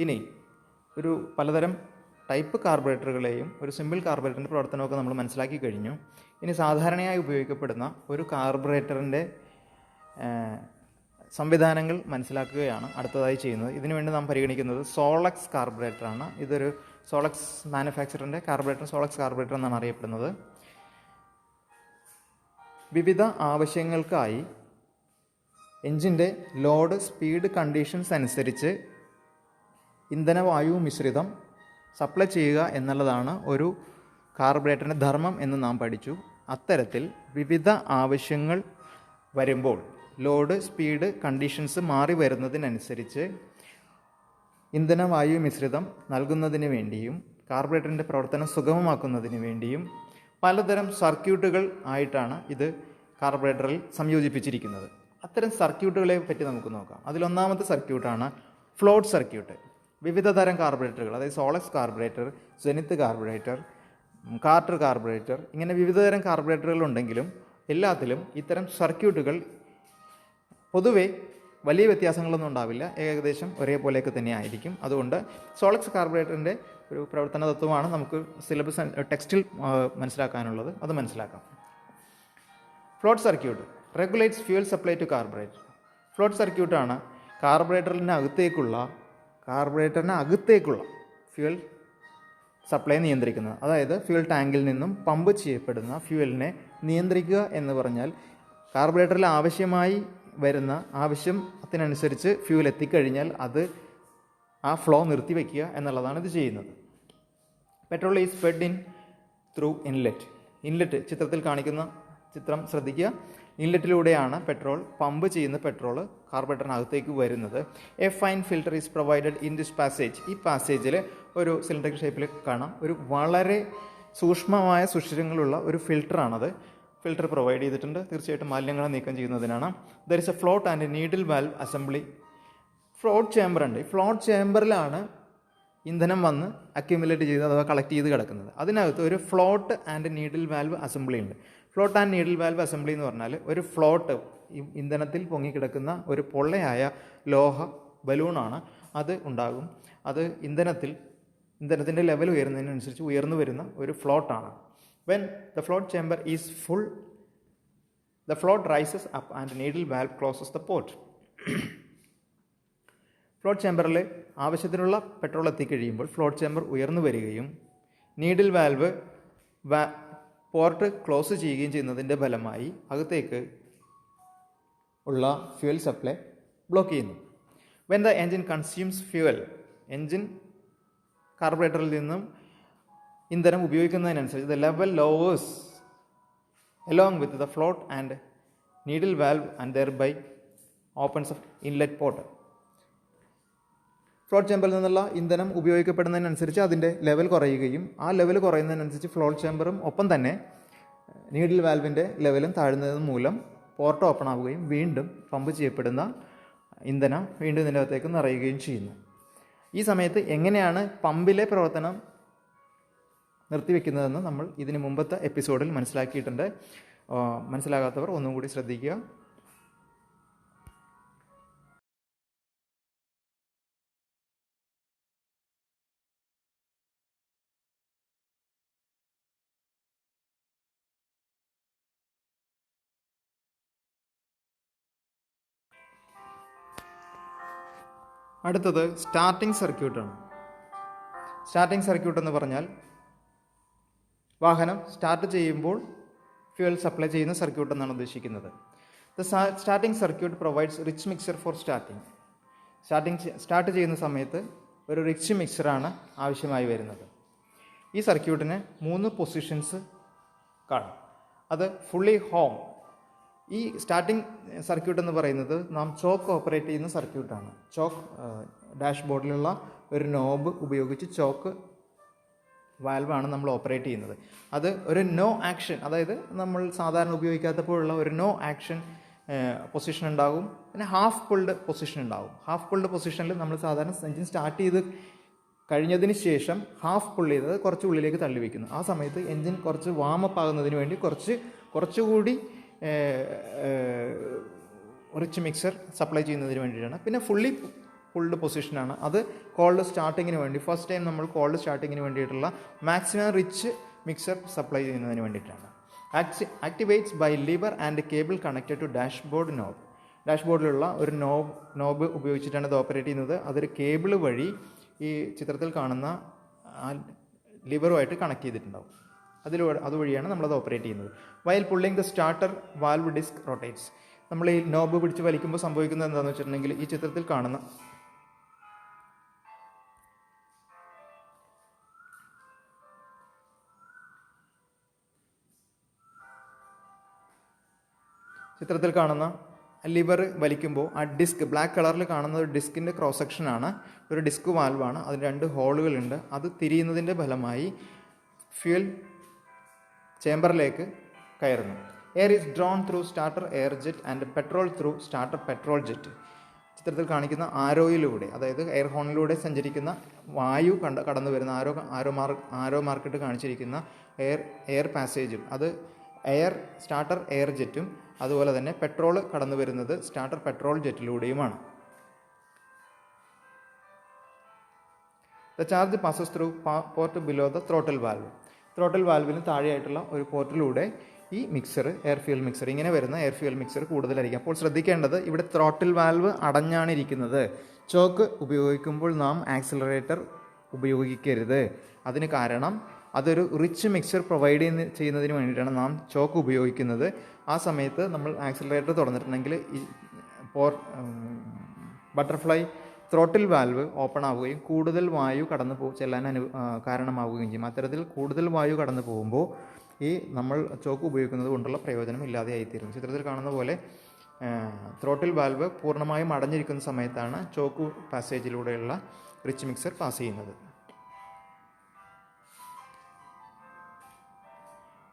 ഇനി ഒരു പലതരം ടൈപ്പ് കാർബറേറ്ററുകളെയും ഒരു സിമ്പിൾ കാർബറേറ്ററിൻ്റെ പ്രവർത്തനമൊക്കെ നമ്മൾ മനസ്സിലാക്കി കഴിഞ്ഞു. ഇനി സാധാരണയായി ഉപയോഗിക്കപ്പെടുന്ന ഒരു കാർബറേറ്ററിൻ്റെ സംവിധാനങ്ങൾ മനസ്സിലാക്കുകയാണ് അടുത്തതായി ചെയ്യുന്നത്. ഇതിനുവേണ്ടി നാം പരിഗണിക്കുന്നത് സോളക്സ് കാർബറേറ്ററാണ്. ഇതൊരു സോളക്സ് മാനുഫാക്ചറിൻ്റെ കാർബറേറ്റർ സോളക്സ് കാർബറേറ്റർ എന്നാണ് അറിയപ്പെടുന്നത്. വിവിധ ആവശ്യങ്ങൾക്കായി എഞ്ചിൻ്റെ ലോഡ് സ്പീഡ് കണ്ടീഷൻസ് അനുസരിച്ച് ഇന്ധനവായു മിശ്രിതം സപ്ലൈ ചെയ്യുക എന്നുള്ളതാണ് ഒരു കാർബറേറ്ററിൻ്റെ ധർമ്മം എന്ന് നാം പഠിച്ചു. അത്തരത്തിൽ വിവിധ ആവശ്യങ്ങൾ വരുമ്പോൾ ലോഡ് സ്പീഡ് കണ്ടീഷൻസ് മാറി വരുന്നതിനനുസരിച്ച് ഇന്ധനവായു മിശ്രിതം നൽകുന്നതിന് വേണ്ടിയും കാർബറേറ്ററിൻ്റെ പ്രവർത്തനം സുഗമമാക്കുന്നതിന് വേണ്ടിയും പലതരം സർക്യൂട്ടുകൾ ആയിട്ടാണ് ഇത് കാർബറേറ്ററിൽ സംയോജിപ്പിച്ചിരിക്കുന്നത്. അത്തരം സർക്യൂട്ടുകളെ പറ്റി നമുക്ക് നോക്കാം. അതിലൊന്നാമത്തെ സർക്യൂട്ടാണ് ഫ്ലോട്ട് സർക്യൂട്ട്. വിവിധ തരം കാർബറേറ്ററുകൾ, അതായത് Solex carburettor, Zenith carburettor, Carter carburettor, ഇങ്ങനെ വിവിധ തരം കാർബറേറ്ററുകൾ ഉണ്ടെങ്കിലും എല്ലാത്തിലും ഇത്തരം സർക്യൂട്ടുകൾ പൊതുവെ വലിയ വ്യത്യാസങ്ങളൊന്നും ഉണ്ടാവില്ല, ഏകദേശം ഒരേപോലെയൊക്കെ തന്നെ ആയിരിക്കും. അതുകൊണ്ട് സോളക്സ് കാർബറേറ്ററിൻ്റെ ഒരു പ്രവർത്തന തത്വമാണ് നമുക്ക് സിലബസ് ടെക്സ്റ്റിൽ മനസ്സിലാക്കാനുള്ളത്. അത് മനസ്സിലാക്കാം. Float circuit regulates fuel supply to carburettor. Float സർക്യൂട്ടാണ് കാർബറേറ്ററിനകത്തേക്കുള്ള ഫ്യൂൽ സപ്ലൈ നിയന്ത്രിക്കുന്നത്. അതായത് ഫ്യൂൽ ടാങ്കിൽ നിന്നും പമ്പ് ചെയ്യപ്പെടുന്ന ഫ്യൂവലിനെ നിയന്ത്രിക്കുക എന്ന് പറഞ്ഞാൽ കാർബറേറ്ററിൽ ആവശ്യമായി വരുന്ന ആവശ്യത്തിനനുസരിച്ച് ഫ്യൂൽ എത്തിക്കഴിഞ്ഞാൽ അത് ആ ഫ്ലോ നിർത്തിവെക്കുക എന്നുള്ളതാണ് ഇത് ചെയ്യുന്നത്. Petrol is fed in through inlet ചിത്രത്തിൽ കാണിക്കുന്ന ചിത്രം ശ്രദ്ധിക്കുക. ഇൻലെറ്റിലൂടെയാണ് പമ്പ് ചെയ്യുന്ന പെട്രോൾ കാർബറേറ്ററിനകത്തേക്ക് വരുന്നത്. A fine filter is provided in this passage. ഈ പാസേജിൽ ഒരു സിലിണ്ടറിക് ഷേപ്പിൽ കാണാം. ഒരു വളരെ സൂക്ഷ്മമായ സുഷിരങ്ങളുള്ള ഒരു ഫിൽട്ടറാണത്. ഫിൽട്ടർ പ്രൊവൈഡ് ചെയ്തിട്ടുണ്ട്. തീർച്ചയായിട്ടും മാലിന്യങ്ങളെ നീക്കം ചെയ്യുന്നതിനാണ്. There is A float and needle valve assembly. Float chamber ഉണ്ട്. ഫ്ലോട്ട് ചേമ്പറിലാണ് ഇന്ധനം വന്ന് അക്യുമുലേറ്റ് ചെയ്ത് അഥവാ കളക്ട് ചെയ്ത് കിടക്കുന്നത്. അതിനകത്ത് ഒരു float and needle valve assembly ഉണ്ട്. Float and needle valve assembly എന്ന് പറഞ്ഞാൽ ഒരു ഫ്ലോട്ട് ഇന്ധനത്തിൽ പൊങ്ങിക്കിടക്കുന്ന ഒരു പൊള്ളയായ ലോഹ ബലൂണാണ്. അത് ഉണ്ടാകും. അത് ഇന്ധനത്തിൻ്റെ ലെവൽ ഉയരുന്നതിനനുസരിച്ച് ഉയർന്നു വരുന്ന ഒരു ഫ്ലോട്ടാണ്. When the float chamber is full, the float rises up and needle valve closes the port. Float ചേമ്പറിൽ ആവശ്യത്തിനുള്ള പെട്രോൾ എത്തിക്കഴിയുമ്പോൾ ഫ്ലോട്ട് ചേമ്പർ ഉയർന്നു വരികയും നീഡിൽ വാൽവ് പോർട്ട് ക്ലോസ് ചെയ്യുകയും ചെയ്യുന്നതിൻ്റെ ഫലമായി അകത്തേക്ക് ഉള്ള ഫ്യൂൽ സപ്ലൈ ബ്ലോക്ക് ചെയ്യുന്നു. When the engine consumes fuel, engine കാർബറേറ്ററിൽ നിന്നും ഇന്ധനം ഉപയോഗിക്കുന്നതിനനുസരിച്ച് the level lowers along with the float and needle valve and thereby opens of inlet port. Float ചേമ്പറിൽ നിന്നുള്ള ഇന്ധനം ഉപയോഗിക്കപ്പെടുന്നതിനനുസരിച്ച് അതിൻ്റെ ലെവൽ കുറയുകയും ആ ലെവൽ കുറയുന്നതിനനുസരിച്ച് ഫ്ലോട്ട് ചേമ്പറും ഒപ്പം തന്നെ നീഡിൽ വാൽവിൻ്റെ ലെവലും താഴുന്നത് മൂലം പോർട്ട് ഓപ്പൺ ആവുകയും വീണ്ടും പമ്പ് ചെയ്യപ്പെടുന്ന ഇന്ധനം വീണ്ടും ഇതിനകത്തേക്ക് നിറയുകയും ചെയ്യുന്നു. ഈ സമയത്ത് എങ്ങനെയാണ് പമ്പിലെ പ്രവർത്തനം നിർത്തിവെക്കുന്നതെന്ന് നമ്മൾ ഇതിന് മുമ്പത്തെ എപ്പിസോഡിൽ മനസ്സിലാക്കിയിട്ടുണ്ട്. മനസ്സിലാകാത്തവർ ഒന്നും കൂടി ശ്രദ്ധിക്കുക. അടുത്തത് സ്റ്റാർട്ടിംഗ് സർക്യൂട്ടാണ്. സ്റ്റാർട്ടിംഗ് സർക്യൂട്ട് എന്ന് പറഞ്ഞാൽ വാഹനം സ്റ്റാർട്ട് ചെയ്യുമ്പോൾ ഫ്യൂൽ സപ്ലൈ ചെയ്യുന്ന സർക്യൂട്ട് എന്നാണ് ഉദ്ദേശിക്കുന്നത്. The starting circuit provides rich mixture for start ചെയ്യുന്ന സമയത്ത് ഒരു റിച്ച് മിക്സറാണ് ആവശ്യമായി വരുന്നത്. ഈ സർക്യൂട്ടിന് 3 പൊസിഷൻസ് കാണും. അത് ഫുള്ളി ഹോം. ഈ സ്റ്റാർട്ടിംഗ് സർക്യൂട്ട് എന്ന് പറയുന്നത് നാം ചോക്ക് ഓപ്പറേറ്റ് ചെയ്യുന്ന സർക്യൂട്ടാണ്. ചോക്ക് ഡാഷ്ബോർഡിലുള്ള ഒരു നോബ് ഉപയോഗിച്ച് ചോക്ക് വാൽവാണ് നമ്മൾ ഓപ്പറേറ്റ് ചെയ്യുന്നത്. അത് ഒരു നോ ആക്ഷൻ, അതായത് നമ്മൾ സാധാരണ ഉപയോഗിക്കാത്തപ്പോഴുള്ള ഒരു നോ ആക്ഷൻ പൊസിഷൻ ഉണ്ടാകും. പിന്നെ ഹാഫ് പുൾഡ് പൊസിഷൻ ഉണ്ടാകും. ഹാഫ് പുൾഡ് പൊസിഷനിൽ നമ്മൾ സാധാരണ എഞ്ചിൻ സ്റ്റാർട്ട് ചെയ്ത് കഴിഞ്ഞതിന് ശേഷം ഹാഫ് പുൾ ചെയ്തത് കുറച്ച് ഉള്ളിലേക്ക് തള്ളി വയ്ക്കുന്നു. ആ സമയത്ത് എഞ്ചിൻ കുറച്ച് വാമപ്പ് ആകുന്നതിന് വേണ്ടി കുറച്ചുകൂടി റിച്ച് മിക്സർ സപ്ലൈ ചെയ്യുന്നതിന് വേണ്ടിയിട്ടാണ്. പിന്നെ ഫുള്ളി പുൾഡ് പൊസിഷനാണ്. അത് കോൾഡ് സ്റ്റാർട്ടിങ്ങിന് വേണ്ടി ഫസ്റ്റ് ടൈം നമ്മൾ കോൾഡ് സ്റ്റാർട്ടിങ്ങിന് വേണ്ടിയിട്ടുള്ള മാക്സിമം റിച്ച് മിക്സർ സപ്ലൈ ചെയ്യുന്നതിന് വേണ്ടിയിട്ടാണ്. Activates by lever and cable connected to dashboard knob. ഡാഷ്ബോർഡിലുള്ള ഒരു നോബ് ഉപയോഗിച്ചിട്ടാണ് ഇത് ഓപ്പറേറ്റ് ചെയ്യുന്നത്. അതൊരു കേബിൾ വഴി ഈ ചിത്രത്തിൽ കാണുന്ന ലിവറുമായിട്ട് കണക്ട് ചെയ്തിട്ടുണ്ടാവും. അതുവഴിയാണ് നമ്മളത് ഓപ്പറേറ്റ് ചെയ്യുന്നത്. While pulling the starter valve disc rotates. നമ്മൾ ഈ നോബ് പിടിച്ച് വലിക്കുമ്പോൾ സംഭവിക്കുന്നത് എന്താണെന്ന് വെച്ചിട്ടുണ്ടെങ്കിൽ ഈ ചിത്രത്തിൽ കാണുന്ന ലിവർ വലിക്കുമ്പോൾ ആ ഡിസ്ക് ബ്ലാക്ക് കളറിൽ കാണുന്ന ഒരു ഡിസ്കിൻ്റെ ക്രോസ് സെക്ഷനാണ്, ഒരു ഡിസ്ക് വാൽവാണ്. അതിന് 2 ഹോളുകളുണ്ട്. അത് തിരിയുന്നതിൻ്റെ ഫലമായി ഫ്യൂൽ ചേംബറിലേക്ക് കയറുന്നു. Air is drawn through starter air jet and petrol through starter petrol jet. ചിത്രത്തിൽ കാണിക്കുന്ന ആരോയിലൂടെ, അതായത് എയർ ഹോണിലൂടെ സഞ്ചരിക്കുന്ന വായു കടന്നു വരുന്ന ആരോ മാർക്കിട്ട് കാണിച്ചിരിക്കുന്ന എയർ പാസേജും അത് സ്റ്റാർട്ടർ എയർ ജെറ്റും അതുപോലെ തന്നെ പെട്രോൾ കടന്നു വരുന്നത് സ്റ്റാർട്ടർ പെട്രോൾ ജെറ്റിലൂടെയുമാണ്. The charge passes through port below the throttle valve. Throttle വാൽവിന് താഴെയായിട്ടുള്ള ഒരു പോർട്ടിലൂടെ ഈ മിക്സർ, എയർ ഫ്യൂൽ മിക്സർ, ഇങ്ങനെ വരുന്ന എയർ ഫ്യൂൽ മിക്സർ കൂടുതലായിരിക്കും. അപ്പോൾ ശ്രദ്ധിക്കേണ്ടത്, ഇവിടെ ത്രോട്ടിൽ വാൽവ് അടഞ്ഞാണ് ഇരിക്കുന്നത്. ചോക്ക് ഉപയോഗിക്കുമ്പോൾ നാം ആക്സിലറേറ്റർ ഉപയോഗിക്കരുത്. അതിന് കാരണം അതൊരു റിച്ച് മിക്സർ പ്രൊവൈഡ് ചെയ്യുന്നതിന് വേണ്ടിയിട്ടാണ് നാം ചോക്ക് ഉപയോഗിക്കുന്നത്. ആ സമയത്ത് നമ്മൾ ആക്സിലറേറ്റർ തുറന്നിട്ടുണ്ടെങ്കിൽ ഈ ബട്ടർഫ്ലൈ ത്രോട്ടിൽ വാൽവ് ഓപ്പൺ ആവുകയും കൂടുതൽ വായു കടന്നു ചെല്ലാൻ കാരണമാവുകയും ചെയ്യും. അത്തരത്തിൽ കൂടുതൽ വായു കടന്നു പോകുമ്പോൾ ഈ നമ്മൾ ചോക്ക് ഉപയോഗിക്കുന്നത് കൊണ്ടുള്ള പ്രയോജനം ഇല്ലാതെയായിത്തീരും. ചിത്രത്തിൽ കാണുന്ന പോലെ ത്രോട്ടിൽ വാൽവ് പൂർണ്ണമായും അടഞ്ഞിരിക്കുന്ന സമയത്താണ് ചോക്ക് പാസേജിലൂടെയുള്ള റിച്ച് മിക്സർ പാസ് ചെയ്യുന്നത്.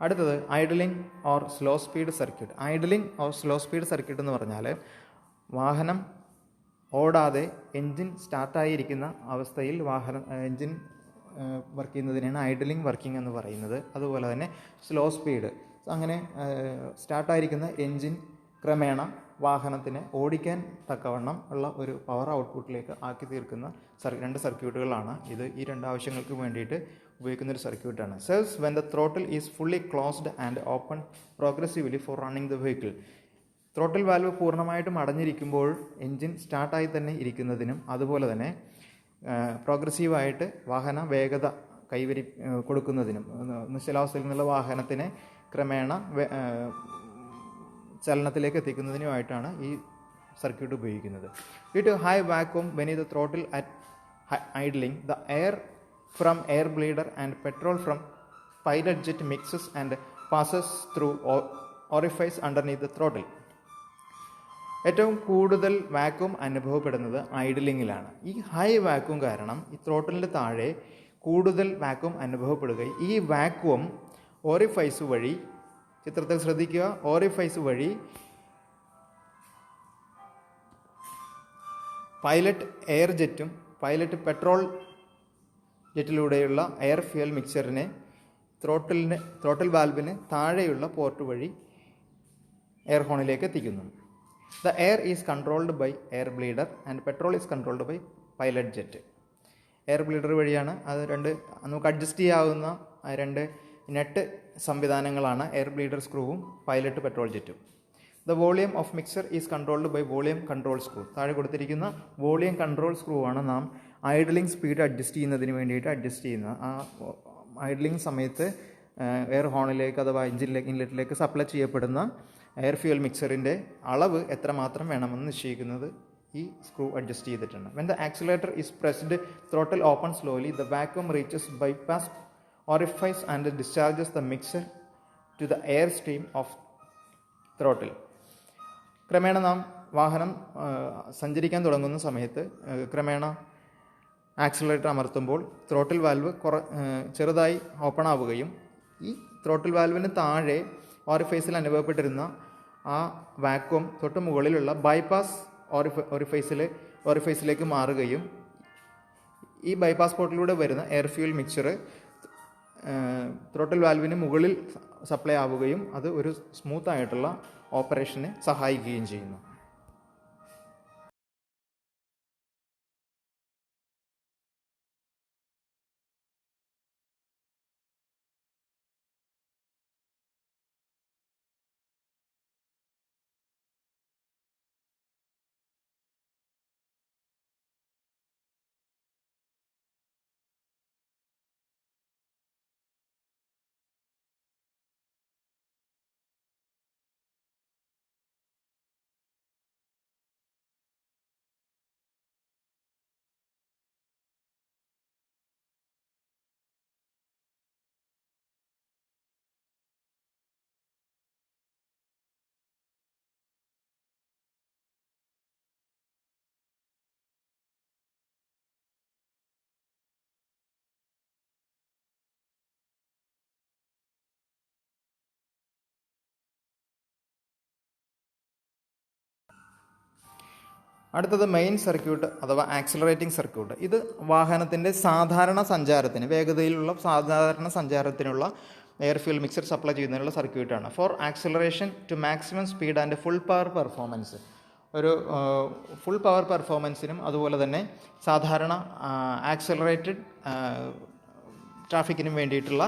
അടുത്തത് idling or slow speed circuit. Idling or slow speed circuit എന്ന് പറഞ്ഞാൽ വാഹനം ഓടാതെ എൻജിൻ സ്റ്റാർട്ടായിരിക്കുന്ന അവസ്ഥയിൽ എൻജിൻ വർക്ക് ചെയ്യുന്നതിനാണ് ഐഡലിംഗ് വർക്കിംഗ് എന്ന് പറയുന്നത്. അതുപോലെ തന്നെ സ്ലോ സ്പീഡ്, അങ്ങനെ സ്റ്റാർട്ടായിരിക്കുന്ന എൻജിൻ ക്രമേണ വാഹനത്തിനെ ഓടിക്കാൻ തക്കവണ്ണം ഉള്ള ഒരു പവർ ഔട്ട്പുട്ടിലേക്ക് ആക്കി തീർക്കുന്ന 2 സർക്യൂട്ടുകളാണ് ഇത്. ഈ 2 ആവശ്യങ്ങൾക്ക് വേണ്ടിയിട്ട് ഉപയോഗിക്കുന്ന ഒരു സർക്യൂട്ടാണ്. Serves when the throttle is fully closed and open progressively for running the vehicle. Throttle valve പൂർണ്ണമായിട്ടും അടഞ്ഞിരിക്കുമ്പോൾ എൻജിൻ സ്റ്റാർട്ടായി തന്നെ ഇരിക്കുന്നതിനും അതുപോലെ തന്നെ പ്രോഗ്രസീവായിട്ട് വാഹന വേഗത കൊടുക്കുന്നതിനും, നിശ്ചലാവസ്ഥയിൽ നിന്നുള്ള വാഹനത്തിനെ ക്രമേണ ചലനത്തിലേക്ക് എത്തിക്കുന്നതിനുമായിട്ടാണ് ഈ സർക്യൂട്ട് ഉപയോഗിക്കുന്നത്. Due to high vacuum beneath the throttle at idling, the air from air bleeder and petrol from pilot jet mixes and passes through orifice underneath the throttle. ഏറ്റവും കൂടുതൽ വാക്വം അനുഭവപ്പെടുന്നത് ഐഡലിങ്ങിലാണ്. ഈ ഹൈ വാക്വം കാരണം ഈ ത്രോട്ടിലിൻ്റെ താഴെ കൂടുതൽ vacuum അനുഭവപ്പെടുകയും ഈ വാക്വം ഓറിഫൈസ് വഴി, ചിത്രത്തിൽ ശ്രദ്ധിക്കുക, ഓറിഫൈസ് വഴി പൈലറ്റ് എയർ ജെറ്റും പൈലറ്റ് പെട്രോൾ ജെറ്റിലൂടെയുള്ള എയർ ഫ്യൂൽ മിക്സറിനെ ത്രോട്ടിൽ വാൽവിന് താഴെയുള്ള പോർട്ട് വഴി എയർ ഹോണിലേക്ക് എത്തിക്കുന്നു. The air is controlled by air bleeder and petrol is controlled by pilot jet. Air bleeder വഴിയാണ് അത് നമുക്ക് അഡ്ജസ്റ്റ് ചെയ്യാവുന്ന 2 നെറ്റ് സംവിധാനങ്ങളാണ് എയർ ബ്ലീഡർ സ്ക്രൂവും പൈലറ്റ് പെട്രോൾ ജെറ്റും. The volume of mixer is controlled by volume control screw. താഴെ കൊടുത്തിരിക്കുന്ന വോളിയം കൺട്രോൾ സ്ക്രൂ ആണ് നാം ഐഡലിംഗ് സ്പീഡ് അഡ്ജസ്റ്റ് ചെയ്യുന്നതിന് വേണ്ടിയിട്ട് അഡ്ജസ്റ്റ് ചെയ്യുന്നത്. ആ ഐഡലിംഗ് സമയത്ത് എയർ ഹോണിലേക്ക് അഥവാ ഇൻലെറ്റിലേക്ക് സപ്ലൈ ചെയ്യപ്പെടുന്ന എയർ ഫ്യൂൽ മിക്സറിൻ്റെ അളവ് എത്രമാത്രം വേണമെന്ന് നിശ്ചയിക്കുന്നത് ഈ സ്ക്രൂ അഡ്ജസ്റ്റ് ചെയ്തിട്ടുണ്ട്. When the accelerator is pressed, throttle open slowly, the vacuum reaches bypass orifice and discharges the mixer to the air stream of throttle. ക്രമേണ നാം വാഹനം സഞ്ചരിക്കാൻ തുടങ്ങുന്ന സമയത്ത് ക്രമേണ ആക്സിലറേറ്റർ അമർത്തുമ്പോൾ ത്രോട്ടിൽ വാൽവ് ചെറുതായി ഓപ്പൺ ആവുകയും ഈ ത്രോട്ടിൽ വാൽവിന് താഴെ ഓറിഫൈസിൽ അനുഭവപ്പെട്ടിരുന്ന ആ വാക്വം തൊട്ട് മുകളിലുള്ള ബൈപ്പാസ് ഓറിഫൈസിലേക്ക് മാറുകയും ഈ ബൈപ്പാസ് പോർട്ടിലൂടെ വരുന്ന എയർ ഫ്യൂൽ മിക്സർ ത്രോട്ടിൽ വാൽവിന് മുകളിൽ സപ്ലൈ ആവുകയും അത് ഒരു സ്മൂത്ത് ആയിട്ടുള്ള ഓപ്പറേഷനെ സഹായിക്കുകയും ചെയ്യുന്നു. അടുത്തത് മെയിൻ സർക്യൂട്ട് അഥവാ ആക്സിലറേറ്റിംഗ് സർക്യൂട്ട്. ഇത് വാഹനത്തിൻ്റെ സാധാരണ സഞ്ചാരത്തിന്, വേഗതയിലുള്ള സാധാരണ സഞ്ചാരത്തിനുള്ള എയർ ഫ്യൂൽ മിക്സർ സപ്ലൈ ചെയ്യുന്നതിനുള്ള സർക്യൂട്ടാണ്. For acceleration to maximum speed and full power performance. ഒരു ഫുൾ പവർ പെർഫോമൻസിനും അതുപോലെ തന്നെ സാധാരണ ആക്സിലറേറ്റഡ് ട്രാഫിക്കിനും വേണ്ടിയിട്ടുള്ള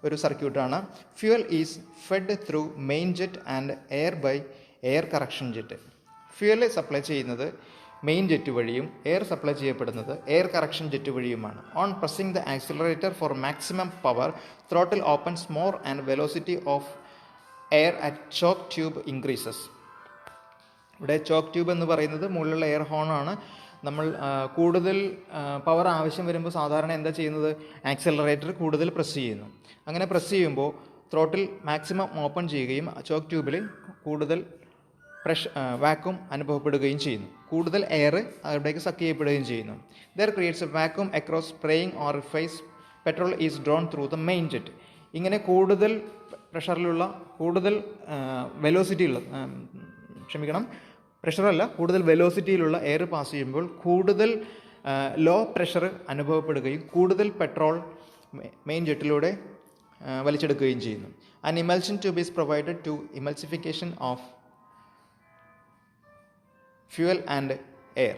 ഒരു സർക്യൂട്ടാണ്. Fuel is fed through main jet and air by air correction jet. Fuel supply ചെയ്യുന്നത് മെയിൻ ജെറ്റ് വഴിയും എയർ സപ്ലൈ ചെയ്യപ്പെടുന്നത് എയർ കറക്ഷൻ ജെറ്റ് വഴിയുമാണ്. On pressing the accelerator for maximum power, throttle opens more and velocity of air at choke tube increases. ഇവിടെ choke tube എന്ന് പറയുന്നത് മുകളിലുള്ള air ഹോണാണ്. നമ്മൾ കൂടുതൽ പവർ ആവശ്യം വരുമ്പോൾ സാധാരണ എന്താ ചെയ്യുന്നത്, ആക്സിലറേറ്റർ കൂടുതൽ പ്രസ് ചെയ്യുന്നു. അങ്ങനെ പ്രസ് ചെയ്യുമ്പോൾ ത്രോട്ടിൽ മാക്സിമം ഓപ്പൺ ചെയ്യുകയും ചോക്ക് ട്യൂബിൽ കൂടുതൽ വാക്യൂം അനുഭവപ്പെടുകയും ചെയ്യുന്നു. കൂടുതൽ എയർ അവിടേക്ക് സക്ക് ചെയ്യപ്പെടുകയും ചെയ്യുന്നു. There creates A vacuum across spraying orifice. Petrol is drawn through the main jet. ഇങ്ങനെ കൂടുതൽ പ്രഷറിലുള്ള, കൂടുതൽ കൂടുതൽ വെലോസിറ്റിയിലുള്ള എയർ പാസ് ചെയ്യുമ്പോൾ കൂടുതൽ ലോ പ്രഷർ അനുഭവപ്പെടുകയും കൂടുതൽ പെട്രോൾ മെയിൻ ജെറ്റിലൂടെ വലിച്ചെടുക്കുകയും ചെയ്യുന്നു. An emulsion tube is provided to emulsification of fuel and air.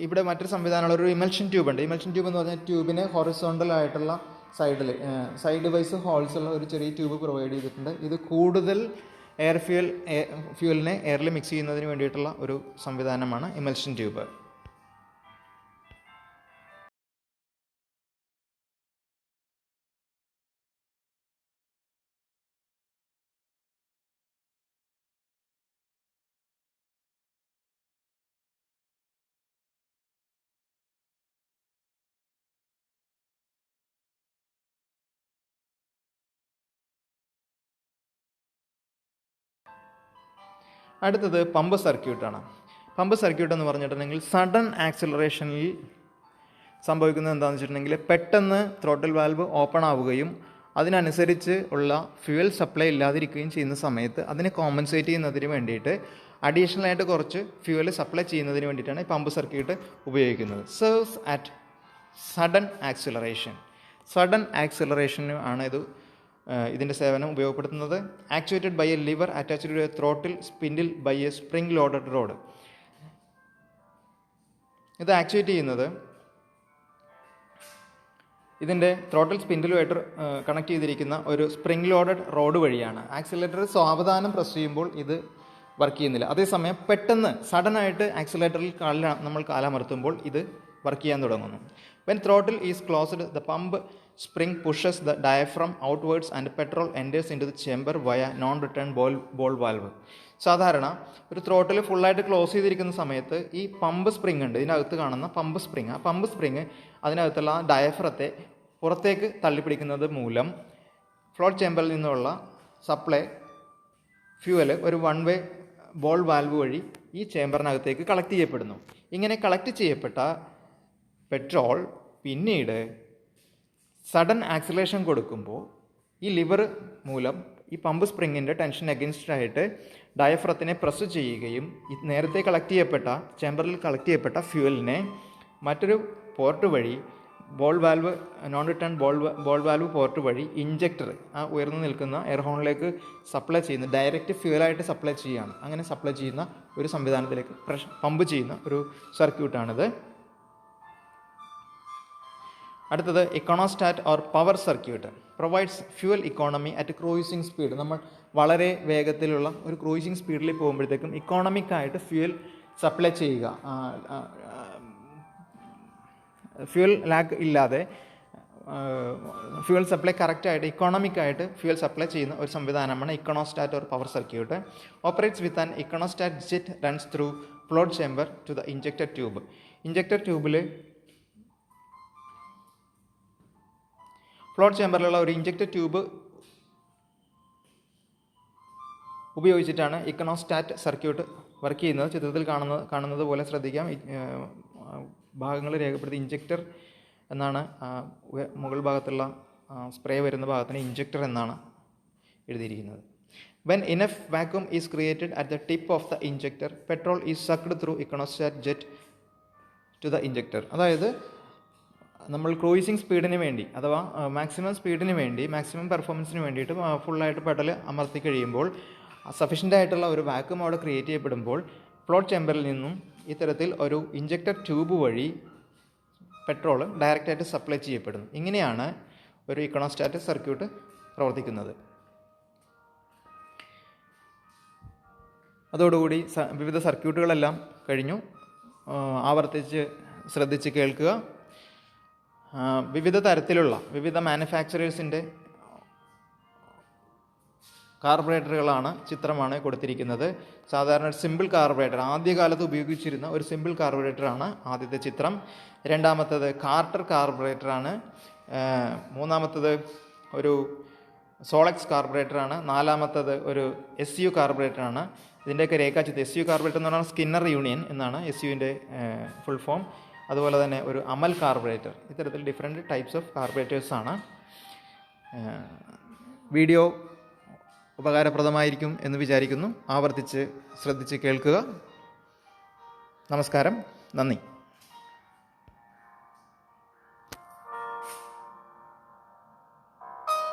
ഇവിടെ മറ്റൊരു സംവിധാനമുള്ള ഒരു ഇമൽഷൻ ട്യൂബ് ഉണ്ട്. ഇമൽഷൻ ട്യൂബ് എന്ന് പറഞ്ഞാൽ ട്യൂബിന് ഹൊറിസോണ്ടൽ ആയിട്ടുള്ള സൈഡ് വൈസ് ഹോൾസ് ഉള്ള ഒരു ചെറിയ ട്യൂബ് പ്രൊവൈഡ് ചെയ്തിട്ടുണ്ട്. ഇത് കൂടുതൽ ഫ്യൂവലിനെ എയറിൽ മിക്സ് ചെയ്യുന്നതിന് വേണ്ടിയിട്ടുള്ള ഒരു സംവിധാനമാണ് ഇമൽഷൻ ട്യൂബ്. അടുത്തത് പമ്പ് സർക്യൂട്ടാണ്. പമ്പ് സർക്യൂട്ട് എന്ന് പറഞ്ഞിട്ടുണ്ടെങ്കിൽ സഡൻ ആക്സിലറേഷനിൽ സംഭവിക്കുന്നത് എന്താണെന്ന് വെച്ചിട്ടുണ്ടെങ്കിൽ പെട്ടെന്ന് ത്രോട്ടിൽ വാൽവ് ഓപ്പൺ ആവുകയും അതിനനുസരിച്ച് ഉള്ള ഫ്യൂവൽ സപ്ലൈ ഇല്ലാതിരിക്കുകയും ചെയ്യുന്ന സമയത്ത് അതിനെ കോമ്പൻസേറ്റ് ചെയ്യുന്നതിന് വേണ്ടിയിട്ട് അഡീഷണലായിട്ട് കുറച്ച് ഫ്യൂവൽ സപ്ലൈ ചെയ്യുന്നതിന് വേണ്ടിയിട്ടാണ് ഈ പമ്പ് സർക്യൂട്ട് ഉപയോഗിക്കുന്നത്. Serves at sudden acceleration. Sudden ആക്സിലറേഷന് ആണ് ഇതിൻ്റെ സേവനം ഉപയോഗപ്പെടുത്തുന്നത്. Actuated by a lever attached to a throttle spindle by a spring loaded rod. ഇത് ആക്ച്വേറ്റ് ചെയ്യുന്നത് ഇതിൻ്റെ ത്രോട്ടിൽ സ്പിൻഡിലുമായിട്ട് കണക്ട് ചെയ്തിരിക്കുന്ന ഒരു സ്പ്രിംഗ് ലോഡഡ് റോഡ് വഴിയാണ്. ആക്സിലേറ്റർ സാവധാനം പ്രസ് ചെയ്യുമ്പോൾ ഇത് വർക്ക് ചെയ്യുന്നില്ല. അതേസമയം പെട്ടെന്ന് സഡനായിട്ട് ആക്സിലേറ്ററിൽ നമ്മൾ കാലമർത്തുമ്പോൾ ഇത് വർക്ക് ചെയ്യാൻ തുടങ്ങുന്നു. When throttle is closed, the pump spring pushes the diaphragm outwards and petrol enters into the chamber via non-return ball valve. സാധാരണ ഒരു ത്രോട്ടിൽ ഫുള്ളായിട്ട് ക്ലോസ് ചെയ്തിരിക്കുന്ന സമയത്ത് ഈ പമ്പ് സ്പ്രിങ് ഉണ്ട്, ഇതിനകത്ത് കാണുന്ന പമ്പ് സ്പ്രിങ്, ആ പമ്പ് സ്പ്രിങ് അതിനകത്തുള്ള ഡയഫ്രത്തെ പുറത്തേക്ക് തള്ളിപ്പിടിക്കുന്നത് മൂലം ഫ്ലോട്ട് ചേമ്പറിൽ നിന്നുള്ള സപ്ലൈ ഫ്യൂവൽ ഒരു വൺ വേ ബോൾ വാൽവ് വഴി ഈ ചേമ്പറിനകത്തേക്ക് കളക്ട് ചെയ്യപ്പെടുന്നു. ഇങ്ങനെ കളക്ട് ചെയ്യപ്പെട്ട പെട്രോൾ പിന്നീട് സഡൻ ആക്സിലേഷൻ കൊടുക്കുമ്പോൾ ഈ ലിവർ മൂലം ഈ പമ്പ് സ്പ്രിങ്ങിൻ്റെ ടെൻഷൻ അഗെൻസ്റ്റായിട്ട് ഡയഫ്രത്തിനെ പ്രസ് ചെയ്യുകയും നേരത്തെ ചേമ്പറിൽ കളക്ട് ചെയ്യപ്പെട്ട ഫ്യൂവലിനെ മറ്റൊരു പോർട്ട് വഴി non return ball valve port വഴി ഇഞ്ചക്ടർ, ആ ഉയർന്നു നിൽക്കുന്ന എയർ ഹോണിലേക്ക് സപ്ലൈ ചെയ്യുന്ന, ഡയറക്റ്റ് ഫ്യൂവലായിട്ട് സപ്ലൈ ചെയ്യുകയാണ്. അങ്ങനെ സപ്ലൈ ചെയ്യുന്ന ഒരു സംവിധാനത്തിലേക്ക് പമ്പ് ചെയ്യുന്ന ഒരു സർക്യൂട്ടാണിത്. അടുത്തത് economostat or power circuit. Provides fuel economy at cruising speed. നമ്മൾ വളരെ വേഗത്തിലുള്ള ഒരു ക്രൂയിസിങ് സ്പീഡിൽ പോകുമ്പോഴത്തേക്കും ഇക്കോണമിക്കായിട്ട് ഫ്യൂവൽ സപ്ലൈ ചെയ്യുക, ഫ്യൂവൽ ലാഗ് ഇല്ലാതെ ഫ്യൂവൽ സപ്ലൈ കറക്റ്റായിട്ട് ഇക്കോണമിക്കായിട്ട് ഫ്യൂവൽ സപ്ലൈ ചെയ്യുന്ന ഒരു സംവിധാനമാണ് economostat or power circuit. Operates with an economostat jet runs through float chamber to the injector tube. Injector ട്യൂബിൽ ഫ്ലോട്ട് ചേമ്പറിലുള്ള ഒരു ഇഞ്ചക്ടർ ട്യൂബ് ഉപയോഗിച്ചിട്ടാണ് ഇക്കോണോസ്റ്റാറ്റ് സർക്യൂട്ട് വർക്ക് ചെയ്യുന്നത്. ചിത്രത്തിൽ കാണുന്നത് പോലെ ശ്രദ്ധിക്കാം. ഭാഗങ്ങൾ രേഖപ്പെടുത്തി ഇഞ്ചക്ടർ എന്നാണ് മുകൾ ഭാഗത്തുള്ള സ്പ്രേ വരുന്ന ഭാഗത്തിന് ഇഞ്ചക്ടർ എന്നാണ് എഴുതിയിരിക്കുന്നത്. When enough vacuum is created at the tip of the injector, petrol is sucked through iconostat jet to the injector. അതായത് നമ്മൾ ക്രൂയിസിങ് സ്പീഡിന് വേണ്ടി അഥവാ മാക്സിമം സ്പീഡിന് വേണ്ടി മാക്സിമം പെർഫോമൻസിന് വേണ്ടിയിട്ട് ഫുള്ളായിട്ട് പെഡൽ അമർത്തി കഴിയുമ്പോൾ സഫീഷ്യൻ്റ് ആയിട്ടുള്ള ഒരു വാക്യൂം അവിടെ ക്രിയേറ്റ് ചെയ്യപ്പെടുമ്പോൾ ഫ്ലോട്ട് ചേമ്പറിൽ നിന്നും ഇത്തരത്തിൽ ഒരു ഇഞ്ചക്ടർ ട്യൂബ് വഴി പെട്രോൾ ഡയറക്റ്റായിട്ട് സപ്ലൈ ചെയ്യപ്പെടുന്നു. ഇങ്ങനെയാണ് ഒരു ഇക്കണോസ്റ്റാറ്റ് സർക്യൂട്ട് പ്രവർത്തിക്കുന്നത്. അതോടുകൂടി വിവിധ സർക്യൂട്ടുകളെല്ലാം കഴിഞ്ഞു. ആവർത്തിച്ച് ശ്രദ്ധിച്ച് കേൾക്കുക. വിവിധ തരത്തിലുള്ള വിവിധ മാനുഫാക്ചറേഴ്സിൻ്റെ കാർബറേറ്ററുകളാണ് ചിത്രമാണ് കൊടുത്തിരിക്കുന്നത്. സാധാരണ ഒരു സിമ്പിൾ കാർബറേറ്റർ, ആദ്യകാലത്ത് ഉപയോഗിച്ചിരുന്ന ഒരു സിമ്പിൾ കാർബറേറ്ററാണ് ആദ്യത്തെ ചിത്രം. രണ്ടാമത്തത് കാർട്ടർ കാർബറേറ്ററാണ്. മൂന്നാമത്തത് ഒരു സോളക്സ് കാർബറേറ്ററാണ്. നാലാമത്തത് ഒരു SU കാർബറേറ്ററാണ്. ഇതിൻ്റെയൊക്കെ രേഖാചിത്രം, SU കാർബറേറ്റർ എന്ന് പറഞ്ഞാൽ സ്കിന്നർ യൂണിയൻ എന്നാണ് SUവിൻ്റെ ഫുൾ ഫോം. അതുപോലെ തന്നെ ഒരു അമൽ കാർബറേറ്റർ. ഇത്തരത്തിൽ ഡിഫറെൻറ്റ് ടൈപ്സ് ഓഫ് കാർബറേറ്റേഴ്സാണ്. വീഡിയോ ഉപകാരപ്രദമായിരിക്കും എന്ന് വിചാരിക്കുന്നു. ആവർത്തിച്ച് ശ്രദ്ധിച്ച് കേൾക്കുക. നമസ്കാരം, നന്ദി.